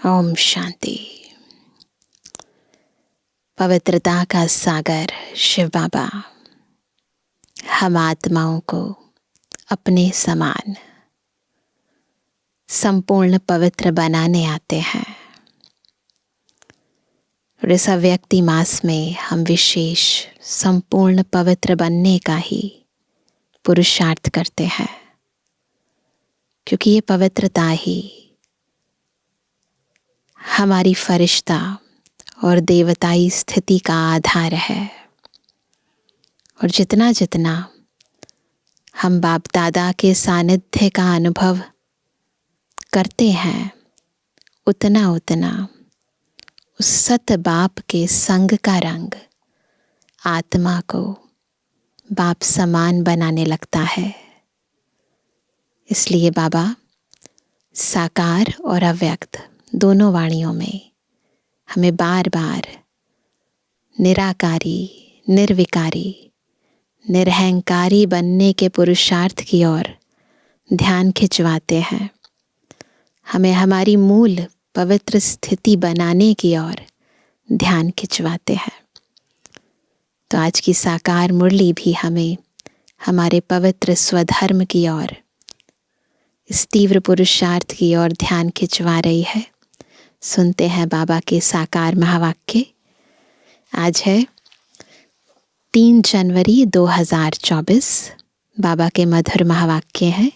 ओम शांति। पवित्रता का सागर शिव बाबा हम आत्माओं को अपने समान संपूर्ण पवित्र बनाने आते हैं। और इस अव्यक्ति मास में हम विशेष संपूर्ण पवित्र बनने का ही पुरुषार्थ करते हैं, क्योंकि ये पवित्रता ही हमारी फरिश्ता और देवताई स्थिति का आधार है। और जितना जितना हम बाप दादा के सानिध्य का अनुभव करते हैं, उतना उतना उस सत बाप के संग का रंग आत्मा को बाप समान बनाने लगता है। इसलिए बाबा साकार और अव्यक्त दोनों वाणियों में हमें बार बार निराकारी, निर्विकारी, निरहंकारी बनने के पुरुषार्थ की ओर ध्यान खिंचवाते हैं। हमें हमारी मूल पवित्र स्थिति बनाने की ओर ध्यान खिंचवाते हैं। तो आज की साकार मुरली भी हमें हमारे पवित्र स्वधर्म की ओर, इस तीव्र पुरुषार्थ की ओर ध्यान खिंचवा रही है। सुनते हैं बाबा के साकार महावाक्य। आज है 3 जनवरी 2024। बाबा के मधुर महावाक्य हैं।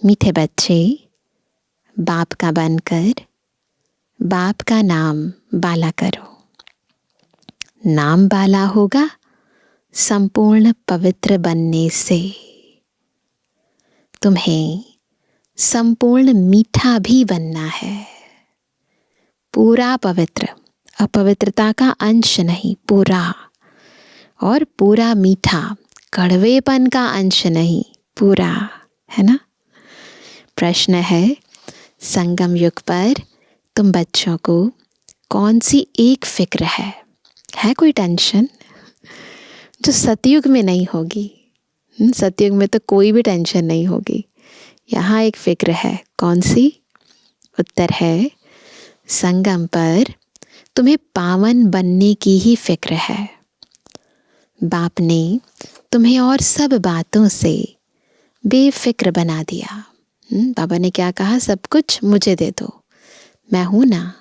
मीठे बच्चे, बाप का बनकर बाप का नाम बाला करो। नाम बाला होगा संपूर्ण पवित्र बनने से। तुम्हें संपूर्ण मीठा भी बनना है। पूरा पवित्र, अपवित्रता का अंश नहीं, पूरा। और पूरा मीठा, कड़वेपन का अंश नहीं, पूरा, है ना। प्रश्न है, संगम युग पर तुम बच्चों को कौन सी एक फिक्र है कोई टेंशन जो सतयुग में नहीं होगी? सतयुग में तो कोई भी टेंशन नहीं होगी। यहाँ एक फिक्र है, कौन सी? उत्तर है, संगम पर तुम्हें पावन बनने की ही फिक्र है। बाप ने तुम्हें और सब बातों से बेफिक्र बना दिया। बाबा ने क्या कहा? सब कुछ मुझे दे दो, मैं हूं ना।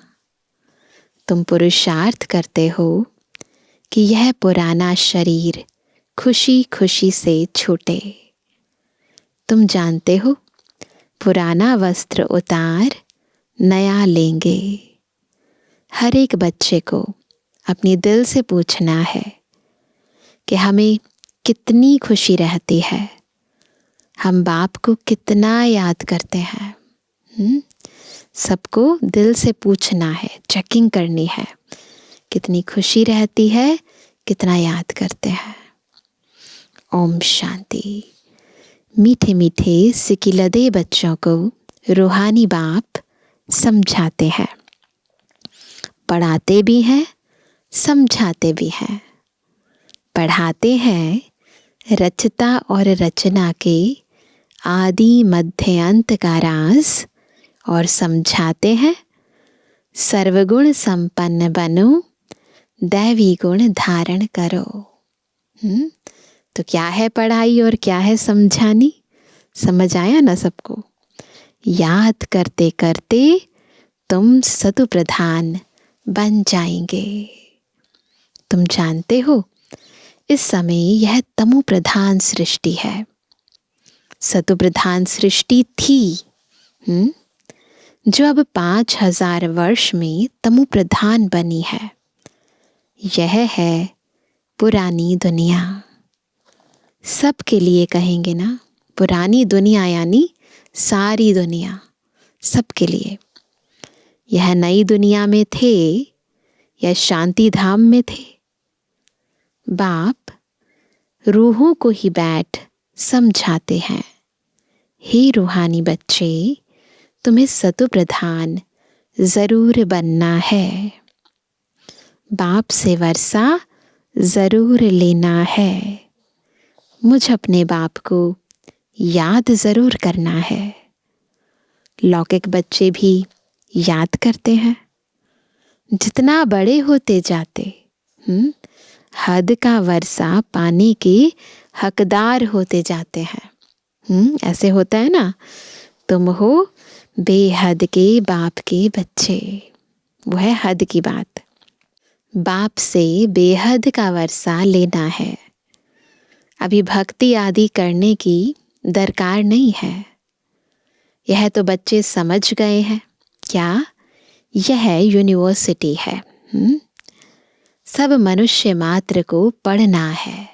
तुम पुरुषार्थ करते हो कि यह पुराना शरीर खुशी खुशी से छूटे। तुम जानते हो, पुराना वस्त्र उतार नया लेंगे। हर एक बच्चे को अपनी दिल से पूछना है कि हमें कितनी खुशी रहती है, हम बाप को कितना याद करते हैं। सबको दिल से पूछना है, चेकिंग करनी है, कितनी खुशी रहती है, कितना याद करते हैं। ओम शांति। मीठे मीठे सिकिलदे बच्चों को रूहानी बाप समझाते हैं, पढ़ाते भी हैं, समझाते भी हैं। पढ़ाते हैं रचता और रचना के आदि मध्य अंत का राज, और समझाते हैं सर्वगुण संपन्न बनो, दैवी गुण धारण करो। तो क्या है पढ़ाई और क्या है समझानी? समझ आया ना सबको? याद करते करते तुम सतु प्रधान बन जाएंगे। तुम जानते हो, इस समय यह तमु प्रधान सृष्टि है। सतु प्रधान सृष्टि थी, जो अब 5000 वर्ष में तमु प्रधान बनी है। यह है पुरानी दुनिया। सबके लिए कहेंगे ना, पुरानी दुनिया यानी सारी दुनिया, सबके लिए। यह नई दुनिया में थे या शांति धाम में थे, बाप रूहों को ही बैठ समझाते हैं, हे रूहानी बच्चे, तुम्हें सतु प्रधान जरूर बनना है। बाप से वर्षा जरूर लेना है। मुझ अपने बाप को याद जरूर करना है। लौकिक बच्चे भी याद करते हैं? जितना बड़े होते जाते हद का वर्षा पाने के हकदार होते जाते हैं। ऐसे होता है ना, तुम हो बेहद के बाप के बच्चे। वो है हद की बात। बाप से बेहद का वर्षा लेना है। अभी भक्ति आदि करने की दरकार नहीं है। यह तो बच्चे समझ गए हैं। क्या? यह यूनिवर्सिटी है। सब मनुष्य मात्र को पढ़ना है।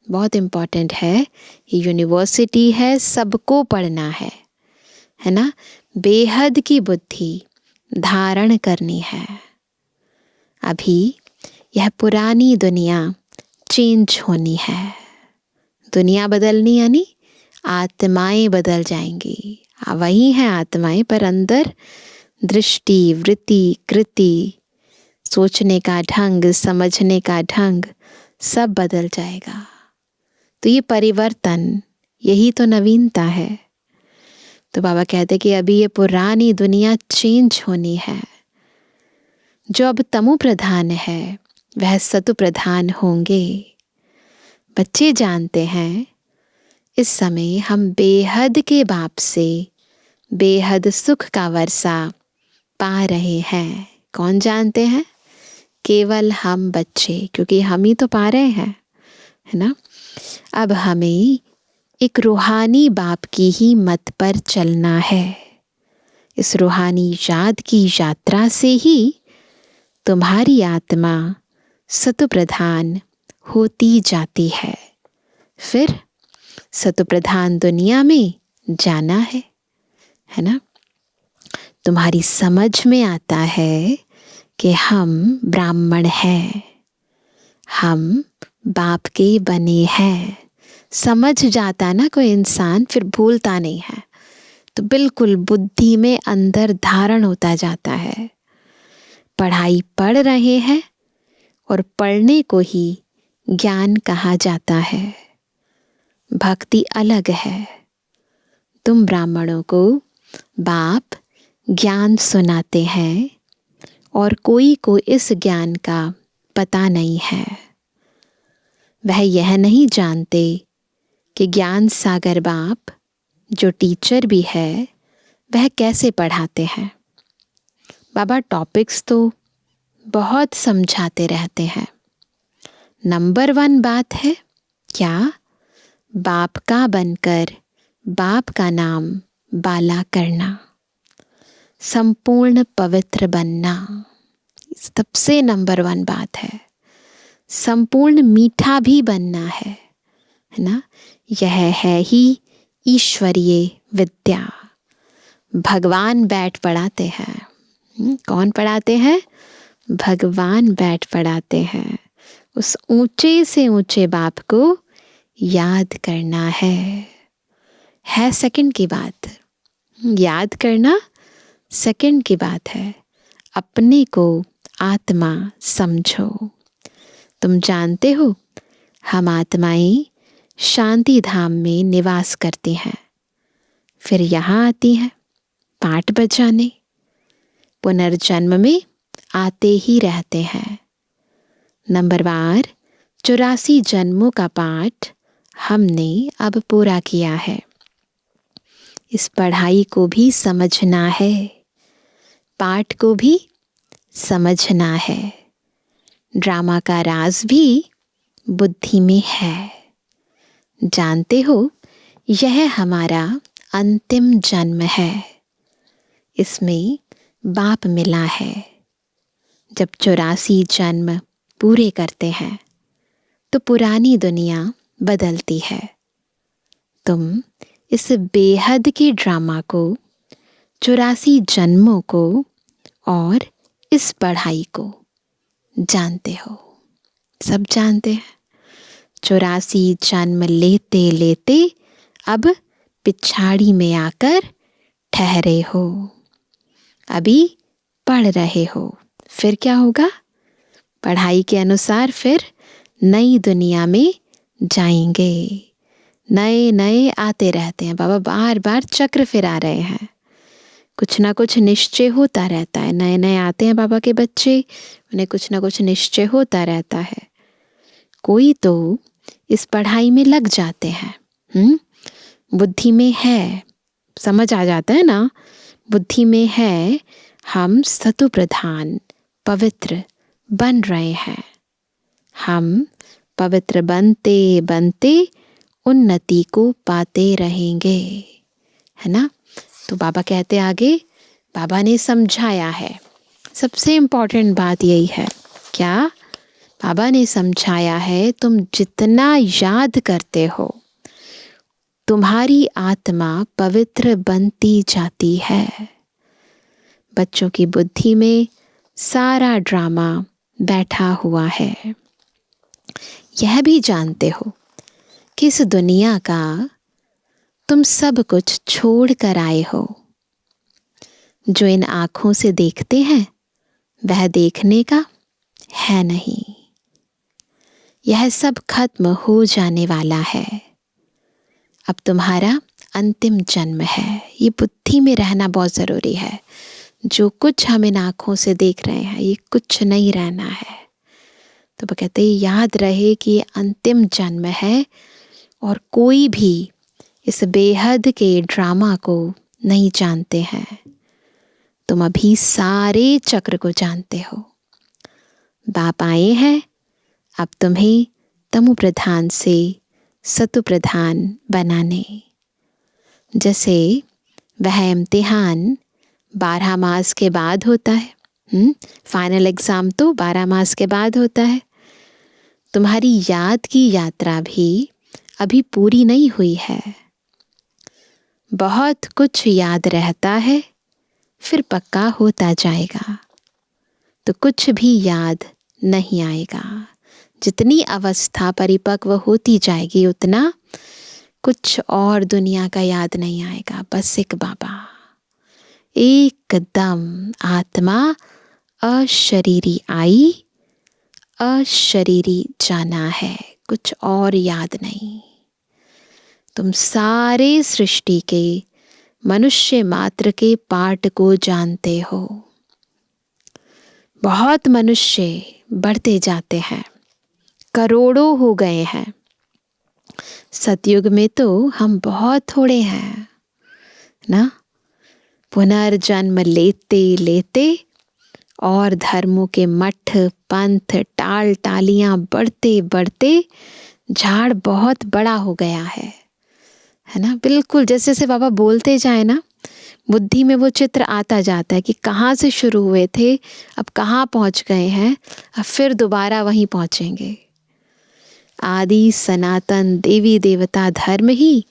बहुत इम्पोर्टेंट है। ये यूनिवर्सिटी है, सबको पढ़ना है ना। बेहद की बुद्धि धारण करनी है। अभी यह पुरानी दुनिया चेंज होनी है। दुनिया बदलनी यानी आत्माएं बदल जाएंगी। वही हैं आत्माएं, पर अंदर दृष्टि, वृत्ति, कृति, सोचने का ढंग, समझने का ढंग सब बदल जाएगा। तो ये परिवर्तन, यही तो नवीनता है। तो बाबा कहते कि अभी ये पुरानी दुनिया चेंज होनी है। जो अब तमो प्रधान है वह सतु प्रधान होंगे। बच्चे जानते हैं इस समय हम बेहद के बाप से बेहद सुख का वर्षा पा रहे हैं। कौन जानते हैं? केवल हम बच्चे, क्योंकि हम ही तो पा रहे हैं, है ना। अब हमें एक रूहानी बाप की ही मत पर चलना है। इस रूहानी याद की यात्रा से ही तुम्हारी आत्मा सतु प्रधान होती जाती है। फिर सतु प्रधान दुनिया में जाना है ना। तुम्हारी समझ में आता है कि हम ब्राह्मण हैं, हम बाप के बने हैं। समझ जाता ना कोई इंसान, फिर भूलता नहीं है। तो बिल्कुल बुद्धि में अंदर धारण होता जाता है। पढ़ाई पढ़ रहे हैं और पढ़ने को ही ज्ञान कहा जाता है। भक्ति अलग है। तुम ब्राह्मणों को बाप ज्ञान सुनाते हैं और कोई को इस ज्ञान का पता नहीं है। वह यह नहीं जानते कि ज्ञान सागर बाप जो टीचर भी है वह कैसे पढ़ाते हैं। बाबा टॉपिक्स तो बहुत समझाते रहते हैं। नंबर 1 बात है क्या? बाप का बनकर बाप का नाम बाला करना, संपूर्ण पवित्र बनना, सबसे नंबर 1 बात है। संपूर्ण मीठा भी बनना है ना। यह है ही ईश्वरीय विद्या। भगवान बैठ पढ़ाते हैं। कौन पढ़ाते हैं? भगवान बैठ पढ़ाते हैं। उस ऊंचे से ऊंचे बाप को याद करना है सेकंड की बात। याद करना सेकंड की बात है। अपने को आत्मा समझो। तुम जानते हो हम आत्माएं शांति धाम में निवास करती हैं, फिर यहाँ आती हैं पाठ बजाने। पुनर्जन्म में आते ही रहते हैं। नंबरवार 84 जन्मों का पाठ हमने अब पूरा किया है। इस पढ़ाई को भी समझना है, पाठ को भी समझना है। ड्रामा का राज भी बुद्धि में है। जानते हो यह हमारा अंतिम जन्म है। इसमें बाप मिला है। जब 84 जन्म पूरे करते हैं तो पुरानी दुनिया बदलती है। तुम इस बेहद के ड्रामा को, 84 जन्मों को और इस पढ़ाई को जानते हो। सब जानते हैं। 84 जन्म लेते लेते अब पिछाड़ी में आकर ठहरे हो। अभी पढ़ रहे हो। फिर क्या होगा? पढ़ाई के अनुसार फिर नई दुनिया में जाएंगे। नए नए आते रहते हैं। बाबा बार बार चक्र फिरा रहे हैं। कुछ ना कुछ निश्चय होता रहता है। नए नए आते हैं बाबा के बच्चे, उन्हें कुछ ना कुछ निश्चय होता रहता है। कोई तो इस पढ़ाई में लग जाते हैं, बुद्धि में है, समझ आ जाता है ना, बुद्धि में है हम सतु प्रधान पवित्र बन रहे हैं। हम पवित्र बनते बनते उन्नति को पाते रहेंगे, है ना। तो बाबा कहते आगे, बाबा ने समझाया है, सबसे इम्पोर्टेंट बात यही है। क्या? बाबा ने समझाया है, तुम जितना याद करते हो तुम्हारी आत्मा पवित्र बनती जाती है। बच्चों की बुद्धि में सारा ड्रामा बैठा हुआ है। यह भी जानते हो कि इस दुनिया का तुम सब कुछ छोड़ कर आए हो। जो इन आँखों से देखते हैं वह देखने का है नहीं। यह सब खत्म हो जाने वाला है। अब तुम्हारा अंतिम जन्म है। ये बुद्धि में रहना बहुत ज़रूरी है। जो कुछ हम इन आँखों से देख रहे हैं ये कुछ नहीं रहना है। तो वो कहते हैं याद रहे कि ये अंतिम जन्म है और कोई भी इस बेहद के ड्रामा को नहीं जानते हैं। तुम अभी सारे चक्र को जानते हो। बाप आए हैं अब तुम्हें तमो प्रधान से सतु प्रधान बनाने। जैसे वह इम्तिहान 12 मास के बाद होता है, फाइनल एग्ज़ाम तो 12 मास के बाद होता है। तुम्हारी याद की यात्रा भी अभी पूरी नहीं हुई है। बहुत कुछ याद रहता है फिर पक्का होता जाएगा, तो कुछ भी याद नहीं आएगा। जितनी अवस्था परिपक्व होती जाएगी उतना कुछ और दुनिया का याद नहीं आएगा। बस एक बाबा, एकदम आत्मा अशरीरी आई, अशरीरी जाना है, कुछ और याद नहीं। तुम सारे सृष्टि के मनुष्य मात्र के पाठ को जानते हो। बहुत मनुष्य बढ़ते जाते हैं, करोड़ों हो गए हैं। सतयुग में तो हम बहुत थोड़े हैं ना। पुनर्जन्म लेते लेते और धर्मों के मठ पंथ टाल टालियां बढ़ते बढ़ते झाड़ बहुत बड़ा हो गया है ना। बिल्कुल जैसे से बाबा बोलते जाए ना, बुद्धि में वो चित्र आता जाता है कि कहाँ से शुरू हुए थे, अब कहाँ पहुँच गए हैं, अब फिर दोबारा वहीं पहुँचेंगे। आदि सनातन देवी देवता धर्म ही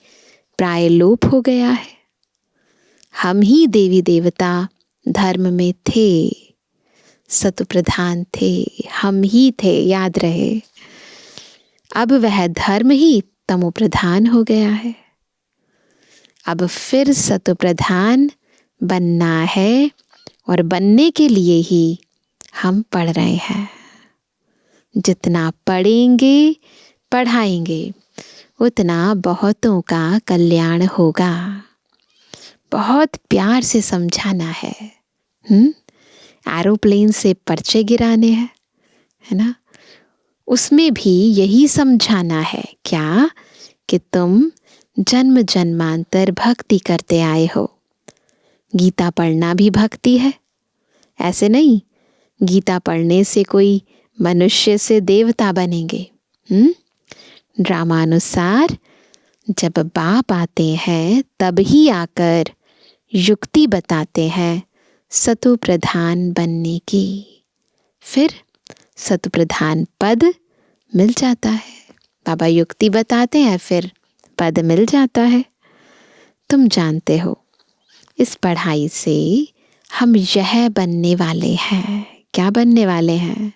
प्राय लोप हो गया है। हम ही देवी देवता धर्म में थे, सतु प्रधान थे, हम ही थे, याद रहे। अब वह धर्म ही तमो प्रधान हो गया है। अब फिर सतु प्रधान बनना है और बनने के लिए ही हम पढ़ रहे हैं। जितना पढ़ेंगे पढ़ाएंगे उतना बहुतों का कल्याण होगा। बहुत प्यार से समझाना है। एरोप्लेन से पर्चे गिराने हैं, है ना। उसमें भी यही समझाना है क्या कि तुम जन्म जन्मांतर भक्ति करते आए हो। गीता पढ़ना भी भक्ति है। ऐसे नहीं गीता पढ़ने से कोई मनुष्य से देवता बनेंगे। ड्रामानुसार जब बाप आते हैं तब ही आकर युक्ति बताते हैं सतु प्रधान बनने की। फिर सतु प्रधान पद मिल जाता है। बाबा युक्ति बताते हैं फिर पद मिल जाता है। तुम जानते हो इस पढ़ाई से हम यह बनने वाले हैं। क्या बनने वाले हैं?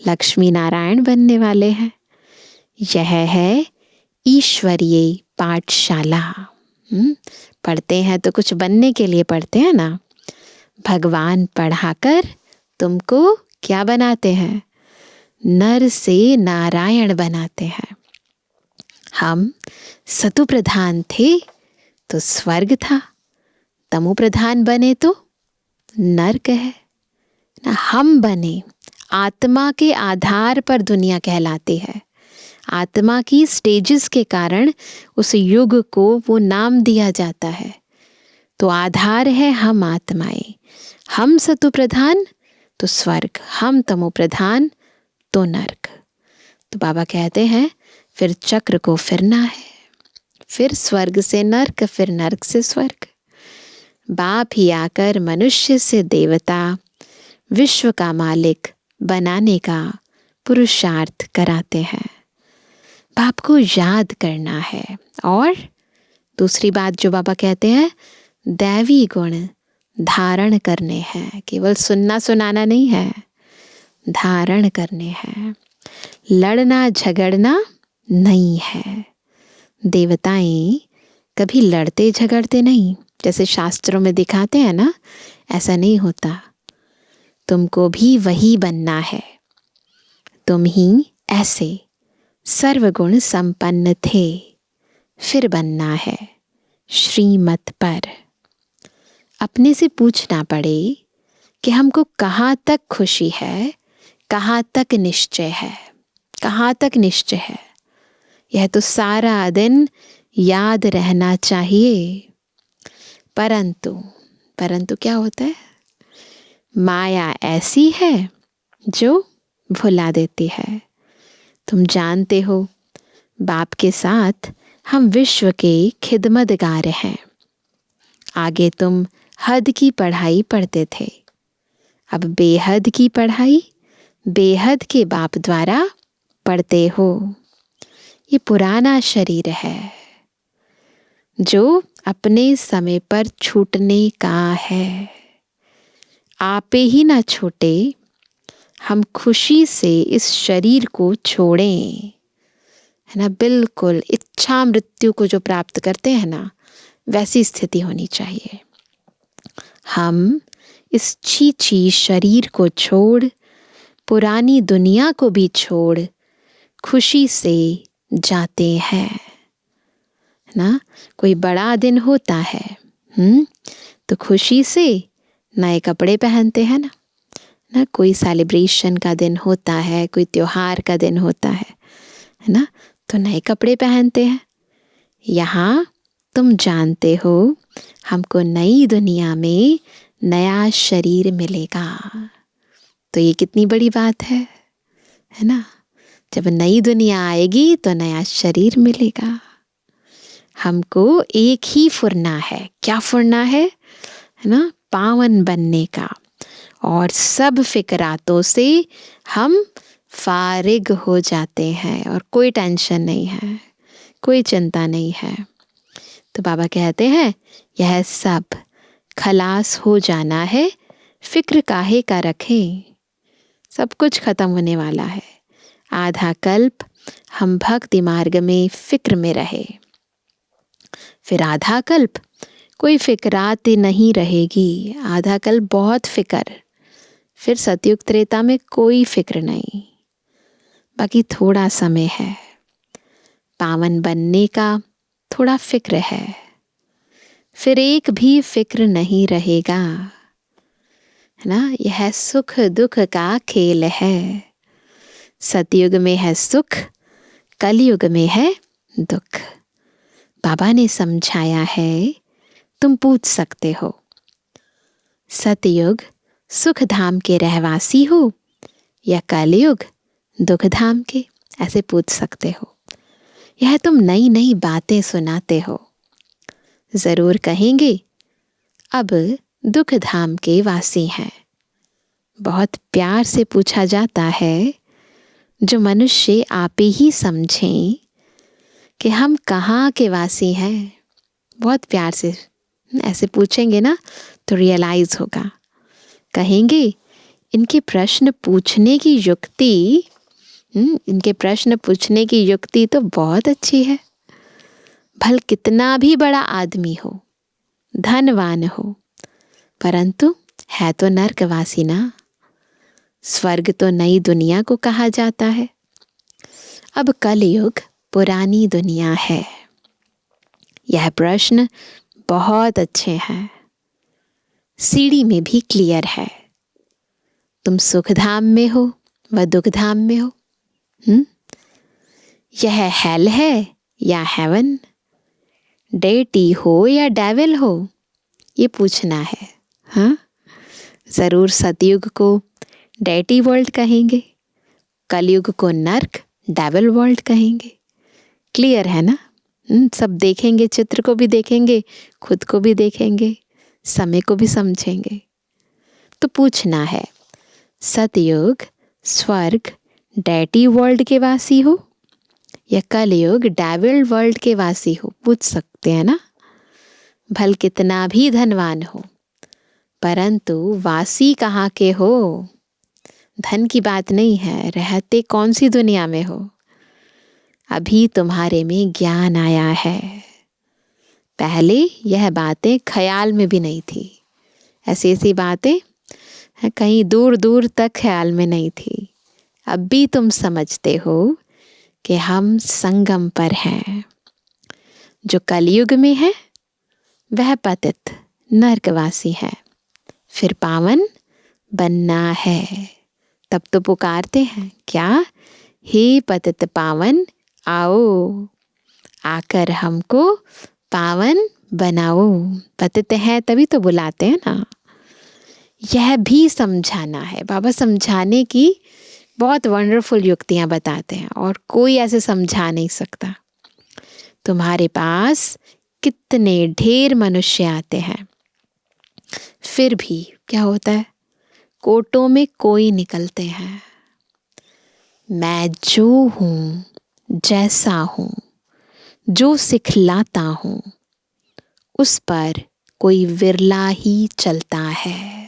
लक्ष्मी नारायण बनने वाले हैं। यह है ईश्वरीय पाठशाला। पढ़ते हैं तो कुछ बनने के लिए पढ़ते हैं ना। भगवान पढ़ाकर तुमको क्या बनाते हैं? नर से नारायण बनाते हैं। हम सतु प्रधान थे तो स्वर्ग था, तमो प्रधान बने तो नर्क है ना। हम बने, आत्मा के आधार पर दुनिया कहलाती है। आत्मा की स्टेजेस के कारण उस युग को वो नाम दिया जाता है। तो आधार है हम आत्माएं। हम सतु प्रधान तो स्वर्ग, हम तमो प्रधान तो नर्क। तो बाबा कहते हैं फिर चक्र को फिरना है, फिर स्वर्ग से नर्क, फिर नर्क से स्वर्ग। बाप ही आकर मनुष्य से देवता, विश्व का मालिक बनाने का पुरुषार्थ कराते हैं। बाप को याद करना है। और दूसरी बात जो बाबा कहते हैं, दैवी गुण धारण करने हैं। केवल सुनना सुनाना नहीं है, धारण करने हैं। लड़ना झगड़ना नहीं है। देवताएं कभी लड़ते झगड़ते नहीं, जैसे शास्त्रों में दिखाते हैं ना, ऐसा नहीं होता। तुमको भी वही बनना है। तुम ही ऐसे सर्वगुण संपन्न थे, फिर बनना है श्रीमत पर। अपने से पूछना पड़े कि हमको कहाँ तक खुशी है, कहाँ तक निश्चय है, कहाँ तक निश्चय है। यह तो सारा दिन याद रहना चाहिए। परंतु क्या होता है, माया ऐसी है जो भुला देती है। तुम जानते हो, बाप के साथ हम विश्व के खिदमतगार हैं। आगे तुम हद की पढ़ाई पढ़ते थे, अब बेहद की पढ़ाई बेहद के बाप द्वारा पढ़ते हो। ये पुराना शरीर है जो अपने समय पर छूटने का है। आपे ही ना छूटे, हम खुशी से इस शरीर को छोड़ें, है ना। बिल्कुल इच्छा मृत्यु को जो प्राप्त करते हैं ना, वैसी स्थिति होनी चाहिए। हम इस छी शरीर को छोड़, पुरानी दुनिया को भी छोड़ खुशी से जाते हैं ना। कोई बड़ा दिन होता है तो खुशी से नए कपड़े पहनते हैं ना। कोई सेलिब्रेशन का दिन होता है, कोई त्योहार का दिन होता है ना, तो नए कपड़े पहनते हैं। यहाँ तुम जानते हो, हमको नई दुनिया में नया शरीर मिलेगा। तो ये कितनी बड़ी बात है ना। जब नई दुनिया आएगी तो नया शरीर मिलेगा। हमको एक ही फुरना है। क्या फुरना है ना, पावन बनने का। और सब फिक्रातों से हम फारिग हो जाते हैं और कोई टेंशन नहीं है, कोई चिंता नहीं है। तो बाबा कहते हैं यह सब खलास हो जाना है, फिक्र काहे का रखें। सब कुछ खत्म होने वाला है। आधा कल्प हम भक्ति मार्ग में फिक्र में रहे, फिर आधा कल्प कोई फिक्रात नहीं रहेगी। आधा कल्प बहुत फिक्र, फिर सतयुग त्रेता में कोई फिक्र नहीं। बाकी थोड़ा समय है, पावन बनने का थोड़ा फिक्र है, फिर एक भी फिक्र नहीं रहेगा, है ना। यह सुख दुख का खेल है। सतयुग में है सुख, कलयुग में है दुख। बाबा ने समझाया है, तुम पूछ सकते हो, सतयुग सुख धाम के रहवासी हो या कलयुग दुख धाम के, ऐसे पूछ सकते हो। यह तुम नई नई बातें सुनाते हो। जरूर कहेंगे अब दुख धाम के वासी हैं। बहुत प्यार से पूछा जाता है, जो मनुष्य आप ही समझें कि हम कहाँ के वासी हैं। बहुत प्यार से ऐसे पूछेंगे ना तो रियलाइज होगा। कहेंगे इनके प्रश्न पूछने की युक्ति तो बहुत अच्छी है। भल कितना भी बड़ा आदमी हो, धनवान हो, परंतु है तो नर्कवासी ना। स्वर्ग तो नई दुनिया को कहा जाता है। अब कलयुग पुरानी दुनिया है। यह प्रश्न बहुत अच्छे हैं। सीढ़ी में भी क्लियर है। तुम सुखधाम में हो व दुखधाम में हो। यह हेल है या हेवन, डेटी हो या डेविल हो, ये पूछना है। हाँ, जरूर सतयुग को डेटी वर्ल्ड कहेंगे, कलयुग को नर्क डेविल वर्ल्ड कहेंगे। क्लियर है ना? सब देखेंगे, चित्र को भी देखेंगे, खुद को भी देखेंगे, समय को भी समझेंगे। तो पूछना है, सतयुग स्वर्ग डेटी वर्ल्ड के वासी हो या कलयुग डेविल वर्ल्ड के वासी हो? पूछ सकते हैं ना। भल कितना भी धनवान हो, परंतु वासी कहाँ के हो? धन की बात नहीं है, रहते कौन सी दुनिया में हो? अभी तुम्हारे में ज्ञान आया है, पहले यह बातें ख्याल में भी नहीं थी। ऐसी ऐसी बातें कहीं दूर दूर तक ख्याल में नहीं थी। अब भी तुम समझते हो कि हम संगम पर हैं। जो कलयुग में है वह पतित नरकवासी है, फिर पावन बनना है। तब तो पुकारते हैं क्या, हे पतित पावन आओ, आकर हमको पावन बनाओ। पतित है तभी तो बुलाते हैं ना। यह भी समझाना है। बाबा समझाने की बहुत वंडरफुल युक्तियां बताते हैं और कोई ऐसे समझा नहीं सकता। तुम्हारे पास कितने ढेर मनुष्य आते हैं, फिर भी क्या होता है, कोटों में कोई निकलते हैं। मैं जो हूँ, जैसा हूँ, जो सिखलाता हूँ, उस पर कोई विरला ही चलता है।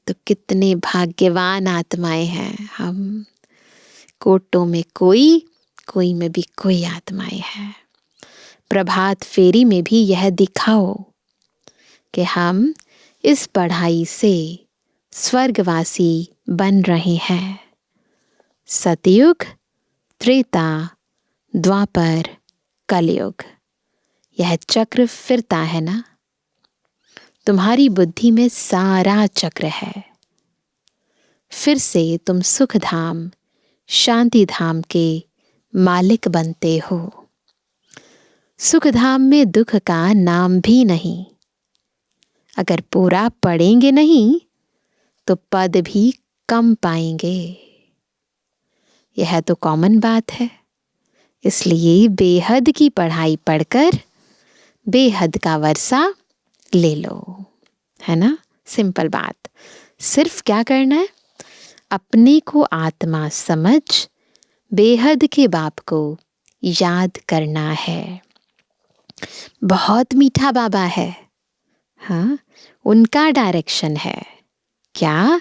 तो कितने भाग्यवान आत्माएं हैं हम। कोटों में कोई, कोई में भी कोई आत्माएं हैं। प्रभात फेरी में भी यह दिखाओ कि हम इस पढ़ाई से स्वर्गवासी बन रहे हैं। सतयुग, त्रेता, द्वापर, कलयुग, यह चक्र फिरता है ना। तुम्हारी बुद्धि में सारा चक्र है। फिर से तुम सुख धाम, शांति धाम के मालिक बनते हो। सुख धाम में दुख का नाम भी नहीं। अगर पूरा पढ़ेंगे नहीं तो पद भी कम पाएंगे। यह तो कॉमन बात है। इसलिए बेहद की पढ़ाई पढ़कर बेहद का वर्षा ले लो, है ना। सिंपल बात। सिर्फ क्या करना है, अपने को आत्मा समझ बेहद के बाप को याद करना है। बहुत मीठा बाबा है। हाँ, उनका डायरेक्शन है क्या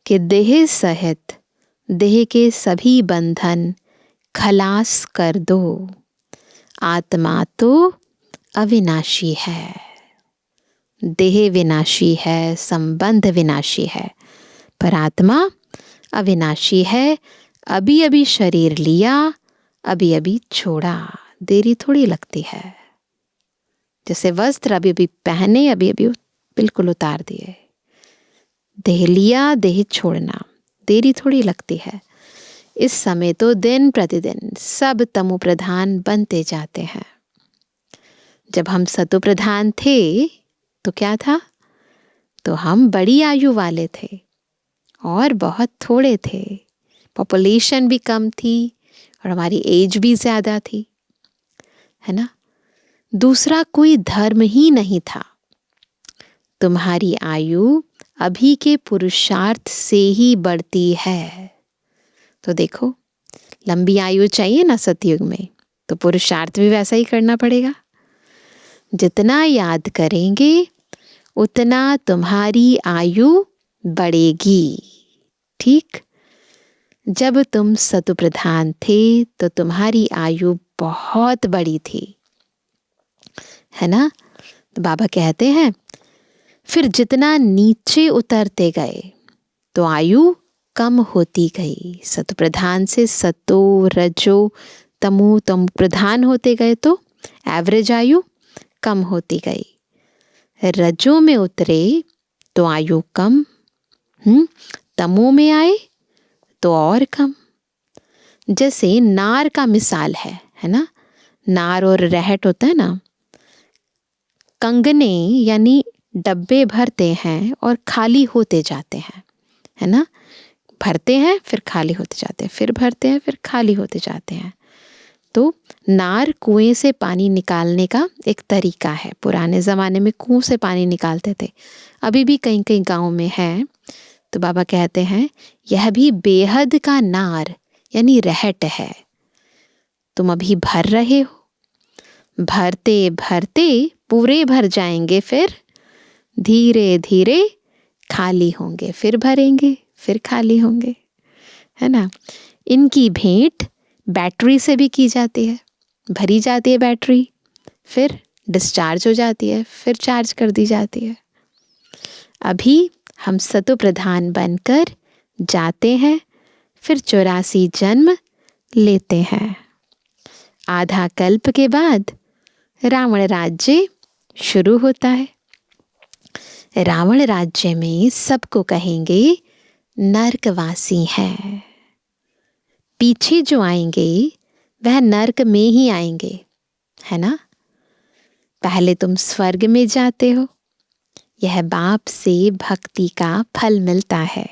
कि देह सहित देह के सभी बंधन खलास कर दो। आत्मा तो अविनाशी है, देह विनाशी है, संबंध विनाशी है, पर आत्मा अविनाशी है। अभी अभी शरीर लिया, अभी अभी छोड़ा, देरी थोड़ी लगती है। जैसे वस्त्र अभी अभी पहने, अभी अभी बिल्कुल उतार दिए। देह लिया, देह छोड़ना देरी थोड़ी लगती है। इस समय तो दिन प्रतिदिन सब तमो प्रधान बनते जाते हैं। जब हम सतो प्रधान थे तो क्या था, तो हम बड़ी आयु वाले थे और बहुत थोड़े थे। पॉपुलेशन भी कम थी और हमारी एज भी ज़्यादा थी, है ना। दूसरा कोई धर्म ही नहीं था। तुम्हारी आयु अभी के पुरुषार्थ से ही बढ़ती है। तो देखो, लंबी आयु चाहिए ना सतयुग में, तो पुरुषार्थ भी वैसा ही करना पड़ेगा। जितना याद करेंगे उतना तुम्हारी आयु बढ़ेगी। ठीक, जब तुम सतु प्रधान थे तो तुम्हारी आयु बहुत बड़ी थी, है ना। तो बाबा कहते हैं फिर जितना नीचे उतरते गए तो आयु कम होती गई। सतु प्रधान से सतो रजो तमो प्रधान होते गए तो एवरेज आयु कम होती गई। रजो में उतरे तो आयु कम, तमो में आए तो और कम। जैसे नार का मिसाल है ना। नार और रहट होता है ना। कंगने यानी डब्बे भरते हैं और खाली होते जाते हैं, है ना। भरते हैं फिर खाली होते जाते हैं, फिर भरते हैं फिर खाली होते जाते हैं। तो नार कुएं से पानी निकालने का एक तरीका है। पुराने ज़माने में कुएं से पानी निकालते थे, अभी भी कहीं कहीं गाँव में है। तो बाबा कहते हैं यह भी बेहद का नार यानी रहट है। तुम अभी भर रहे हो, भरते भरते पूरे भर जाएंगे, फिर धीरे धीरे खाली होंगे, फिर भरेंगे फिर खाली होंगे, है ना। इनकी भेंट बैटरी से भी की जाती है। भरी जाती है बैटरी, फिर डिस्चार्ज हो जाती है, फिर चार्ज कर दी जाती है। अभी हम सतो प्रधान बनकर जाते हैं, फिर 84 जन्म लेते हैं। आधा कल्प के बाद रावण राज्य शुरू होता है। रावण राज्य में सबको कहेंगे नरकवासी हैं। पीछे जो आएंगे वह नरक में ही आएंगे, है ना। पहले तुम स्वर्ग में जाते हो, यह बाप से भक्ति का फल मिलता है।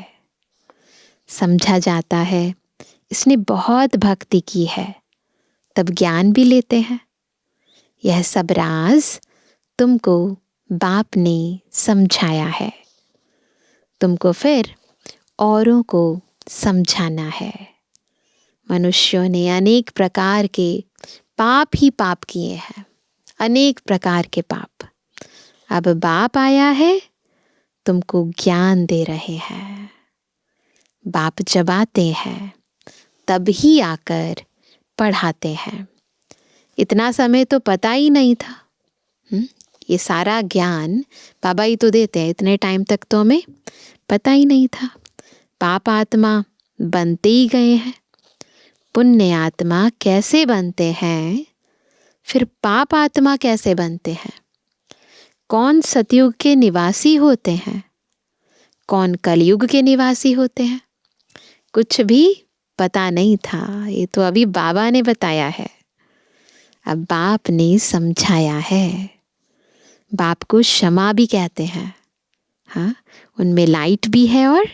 समझा जाता है इसने बहुत भक्ति की है, तब ज्ञान भी लेते हैं। यह सब राज तुमको बाप ने समझाया है, तुमको फिर औरों को समझाना है। मनुष्यों ने अनेक प्रकार के पाप ही पाप किए हैं, अनेक प्रकार के पाप। अब बाप आया है, तुमको ज्ञान दे रहे हैं। बाप जब आते हैं तब ही आकर पढ़ाते हैं। इतना समय तो पता ही नहीं था। ये सारा ज्ञान बाबा ही तो देते हैं, इतने टाइम तक तो हमें पता ही नहीं था। पाप आत्मा बनते ही गए हैं। पुण्य आत्मा कैसे बनते हैं, फिर पाप आत्मा कैसे बनते हैं, कौन सतयुग के निवासी होते हैं, कौन कलयुग के निवासी होते हैं, कुछ भी पता नहीं था। ये तो अभी बाबा ने बताया है, अब बाप ने समझाया है। बाप को क्षमा भी कहते हैं। हाँ, उनमें लाइट भी है और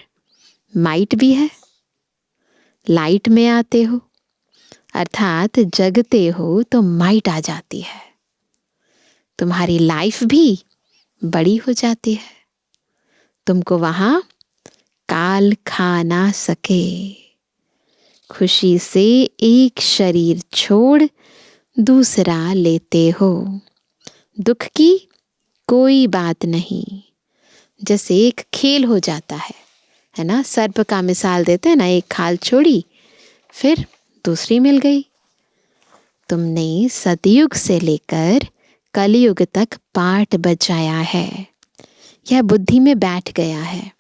माइट भी है। लाइट में आते हो अर्थात जगते हो तो माइट आ जाती है, तुम्हारी लाइफ भी बड़ी हो जाती है। तुमको वहां काल खा ना सके। खुशी से एक शरीर छोड़ दूसरा लेते हो। दुख की कोई बात नहीं। जैसे एक खेल हो जाता है ना। सर्प का मिसाल देते हैं ना, एक खाल छोड़ी फिर दूसरी मिल गई। तुमने सतयुग से लेकर कलयुग तक पाठ बजाया है, यह बुद्धि में बैठ गया है।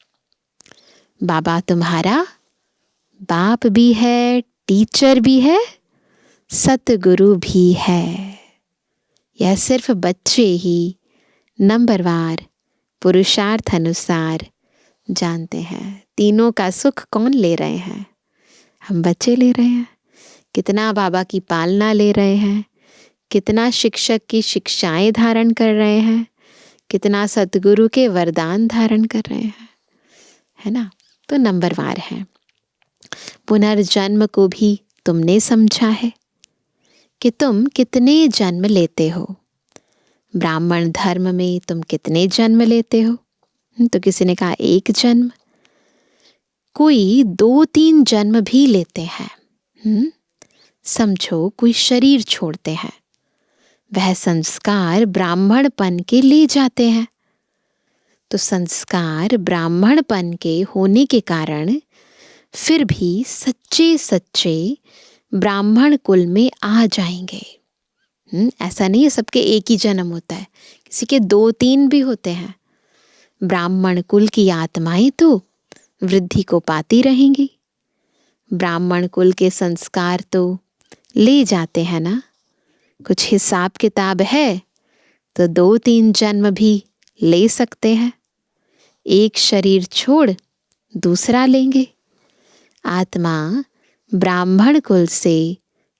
बाबा तुम्हारा बाप भी है, टीचर भी है, सतगुरु भी है। यह सिर्फ बच्चे ही नंबरवार पुरुषार्थ अनुसार जानते हैं। तीनों का सुख कौन ले रहे हैं, हम बच्चे ले रहे हैं। कितना बाबा की पालना ले रहे हैं, कितना शिक्षक की शिक्षाएं धारण कर रहे हैं, कितना सतगुरु के वरदान धारण कर रहे हैं, है ना। तो नंबरवार है। पुनर्जन्म को भी तुमने समझा है कि तुम कितने जन्म लेते हो। ब्राह्मण धर्म में तुम कितने जन्म लेते हो, तो किसी ने कहा एक जन्म, कोई 2-3 जन्म भी लेते हैं। समझो कोई शरीर छोड़ते हैं, वह संस्कार ब्राह्मणपन के ले जाते हैं। तो संस्कार ब्राह्मणपन के होने के कारण फिर भी सच्चे सच्चे ब्राह्मण कुल में आ जाएंगे। ऐसा नहीं है सबके एक ही जन्म होता है, किसी के 2-3 भी होते हैं। ब्राह्मण कुल की आत्माएं तो वृद्धि को पाती रहेंगी। ब्राह्मण कुल के संस्कार तो ले जाते हैं ना। कुछ हिसाब किताब है तो 2-3 जन्म भी ले सकते हैं, एक शरीर छोड़ दूसरा लेंगे। आत्मा ब्राह्मण कुल से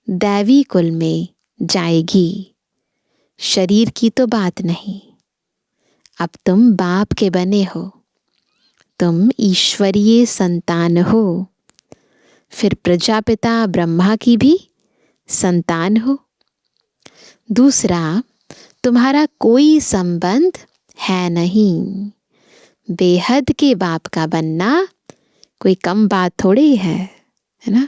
दैवी कुल में जाएगी। शरीर की तो बात नहीं। अब तुम बाप के बने हो, तुम ईश्वरीय संतान हो, फिर प्रजापिता ब्रह्मा की भी संतान हो। दूसरा, तुम्हारा कोई संबंध है नहीं। बेहद के बाप का बनना कोई कम बात थोड़ी है ना।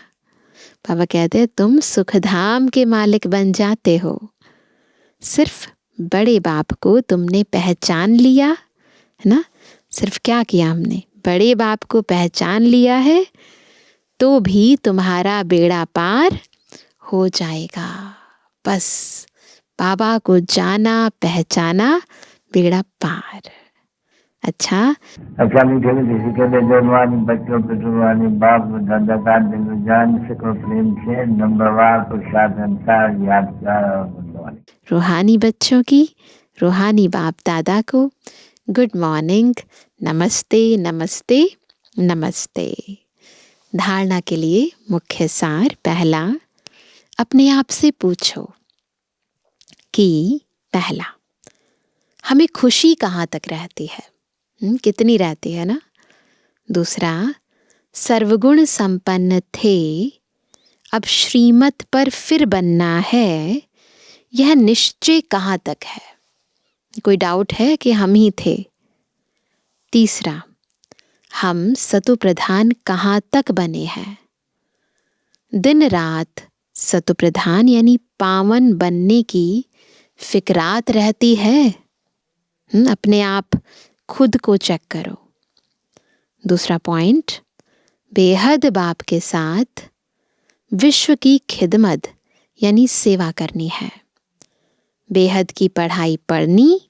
पापा कहते हैं तुम सुखधाम के मालिक बन जाते हो। सिर्फ बड़े बाप को तुमने पहचान लिया है ना। सिर्फ क्या किया हमने, बड़े बाप को पहचान लिया है तो भी तुम्हारा बेड़ा पार हो जाएगा। बस बाबा को जाना पहचाना, बेड़ा पार। अच्छा मीठे मीठे कहते जवानी बच्चों पे रुहानी बाप दादा का दिल जान सको प्रेम से नंबरवार प्रसाद अनुसार यादगार और गुणवानी। रूहानी बच्चों की रूहानी बाप दादा को गुड मॉर्निंग, नमस्ते नमस्ते नमस्ते। धारणा के लिए मुख्य सार। पहला, अपने आप से पूछो कि पहला, हमें खुशी कहाँ तक रहती है, कितनी रहती है ना। दूसरा, सर्वगुण संपन्न थे, अब श्रीमत पर फिर बनना है, यह निश्चय कहाँ तक है। कोई डाउट है कि हम ही थे। तीसरा, हम सतु प्रधान कहाँ तक बने हैं। दिन रात सतु प्रधान यानी पावन बनने की फिक्रात रहती है। अपने आप खुद को चेक करो। दूसरा पॉइंट, बेहद बाप के साथ विश्व की खिदमत यानी सेवा करनी है। बेहद की पढ़ाई पढ़नी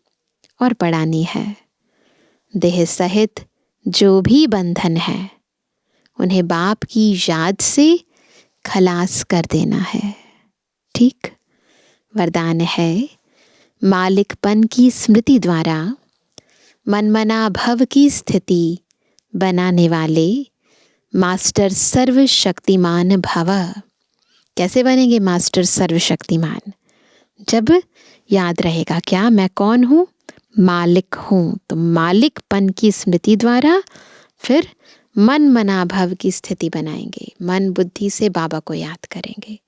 और पढ़ानी है। देह सहित जो भी बंधन है उन्हें बाप की याद से खलास कर देना है। ठीक। वरदान है, मालिकपन की स्मृति द्वारा मनमना भव की स्थिति बनाने वाले मास्टर सर्वशक्तिमान भव। कैसे बनेंगे मास्टर सर्वशक्तिमान? जब याद रहेगा क्या मैं कौन हूँ, मालिक हूँ। तो मालिकपन की स्मृति द्वारा फिर मन मना भव की स्थिति बनाएंगे। मन बुद्धि से बाबा को याद करेंगे,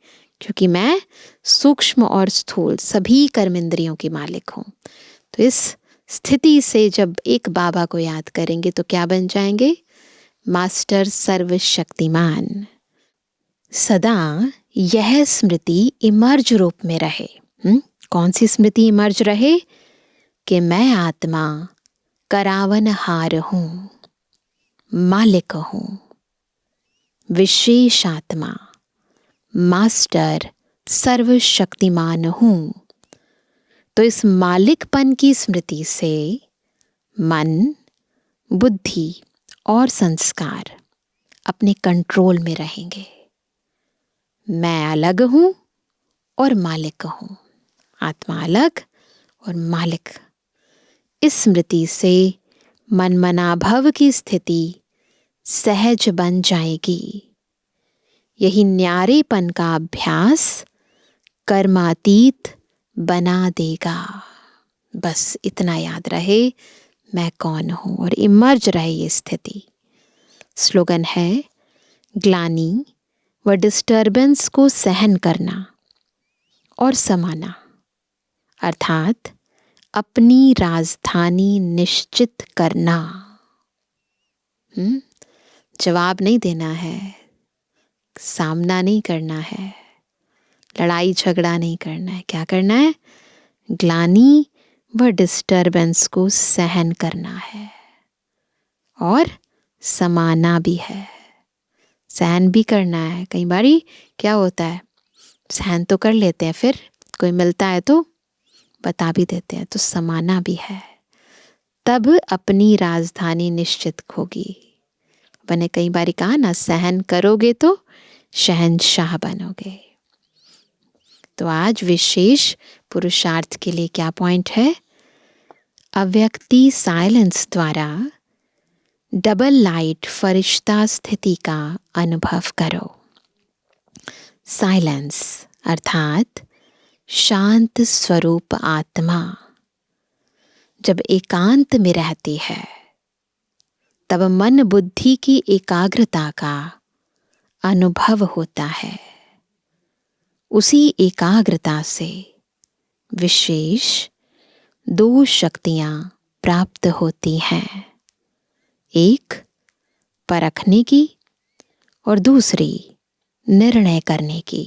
क्योंकि मैं सूक्ष्म और स्थूल सभी कर्मेंद्रियों की मालिक हूँ। तो इस स्थिति से जब एक बाबा को याद करेंगे तो क्या बन जाएंगे? मास्टर सर्वशक्तिमान। सदा यह स्मृति इमर्ज रूप में रहे। कौन सी स्मृति इमर्ज रहे? कि मैं आत्मा करावनहार हूँ, मालिक हूँ, विशेष आत्मा, मास्टर सर्वशक्तिमान हूँ। तो इस मालिकपन की स्मृति से मन, बुद्धि और संस्कार अपने कंट्रोल में रहेंगे। मैं अलग हूँ और मालिक हूँ। आत्मा अलग और मालिक। इस स्मृति से मनमनाभव की स्थिति सहज बन जाएगी। यही न्यारेपन का अभ्यास कर्मातीत बना देगा। बस इतना याद रहे, मैं कौन हूँ, और इमर्ज रहे ये स्थिति। स्लोगन है, ग्लानि व डिस्टर्बेंस को सहन करना और समाना, अर्थात अपनी राजधानी निश्चित करना। जवाब नहीं देना है, सामना नहीं करना है, लड़ाई झगड़ा नहीं करना है। क्या करना है? ग्लानि व डिस्टर्बेंस को सहन करना है और समाना भी है। सहन भी करना है। कई बारी क्या होता है, सहन तो कर लेते हैं, फिर कोई मिलता है तो बता भी देते हैं। तो समाना भी है, तब अपनी राजधानी निश्चित होगी। मैंने कई बारी कहा ना, सहन करोगे तो शहंशाह बनोगे। तो आज विशेष पुरुषार्थ के लिए क्या पॉइंट है? अव्यक्ति साइलेंस द्वारा डबल लाइट फरिश्ता स्थिति का अनुभव करो। साइलेंस अर्थात शांत स्वरूप आत्मा जब एकांत में रहती है तब मन बुद्धि की एकाग्रता का अनुभव होता है। उसी एकाग्रता से विशेष 2 शक्तियां प्राप्त होती हैं, एक परखने की और दूसरी निर्णय करने की।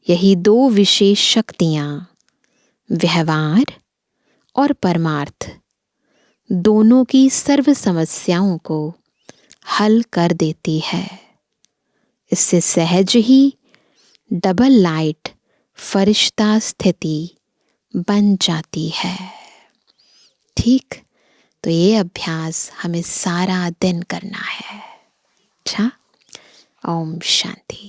यही 2 विशेष शक्तियां व्यवहार और परमार्थ दोनों की सर्व समस्याओं को हल कर देती है। इससे सहज ही डबल लाइट फरिश्ता स्थिति बन जाती है। ठीक, तो ये अभ्यास हमें सारा दिन करना है। अच्छा, ओम शांति।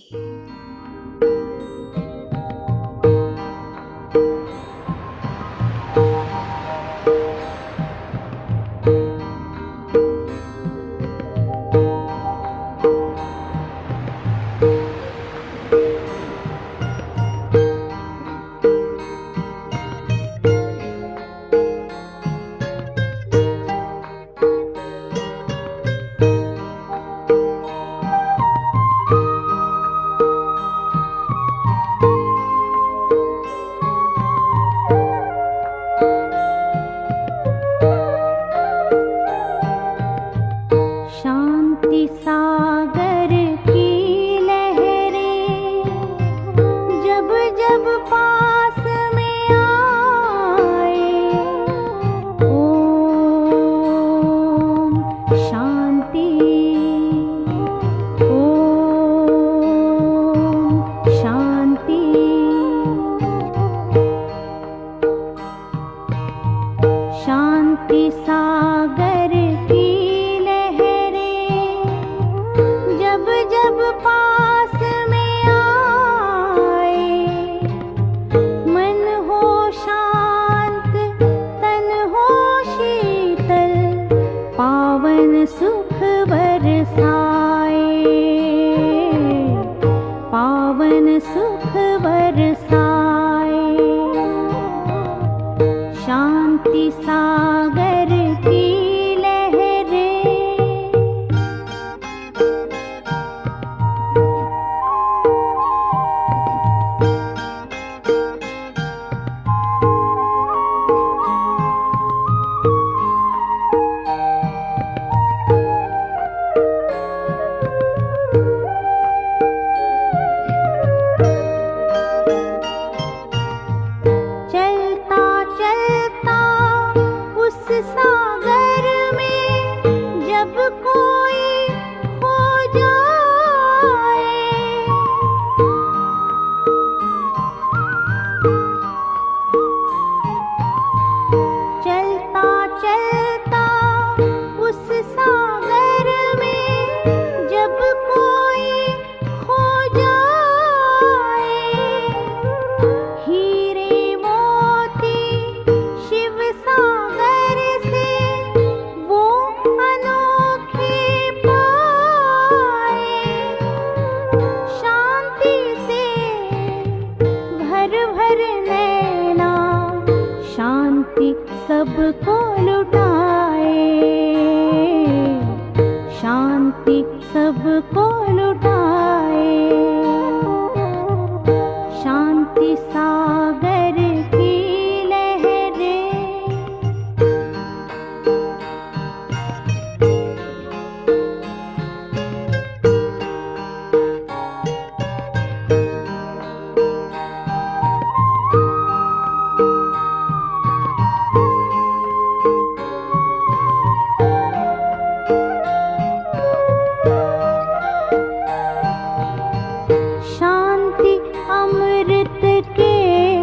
शांति अमृत के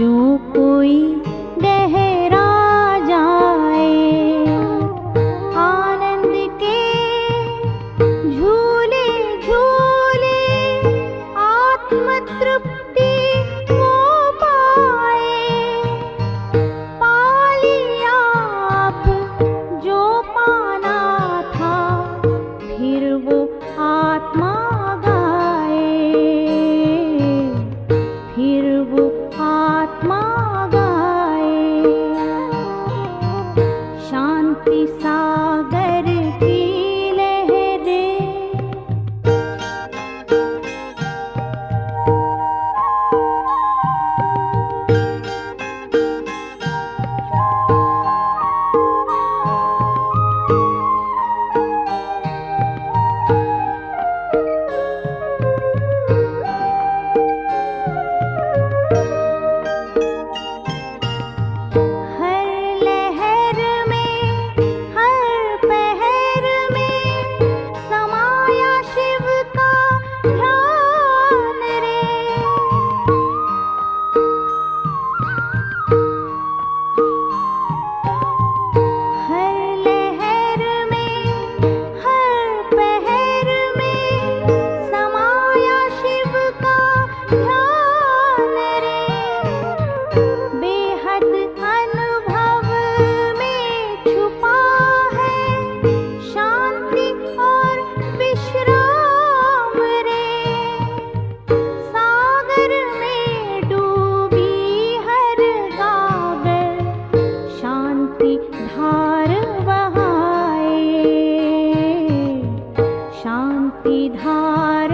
जो कोई गहरा जाए, आनंद के झूले झूले आत्म तृप्ति वो पाए। पा लिया अब जो पाना था, फिर वो आत्मा गाए, फिर वो आत्मा गाए। शांति सागर की लहरें, हर लहर में हर पहर में समाया शिव का ध्यान रे। हर लहर में हर पहर में समाया शिव का ध्यान रे। बेहद अनुभव में छुपा है शांति और विश्राम रे। सागर में डूबी हर गागर, शांति धार बहाए, शांति धार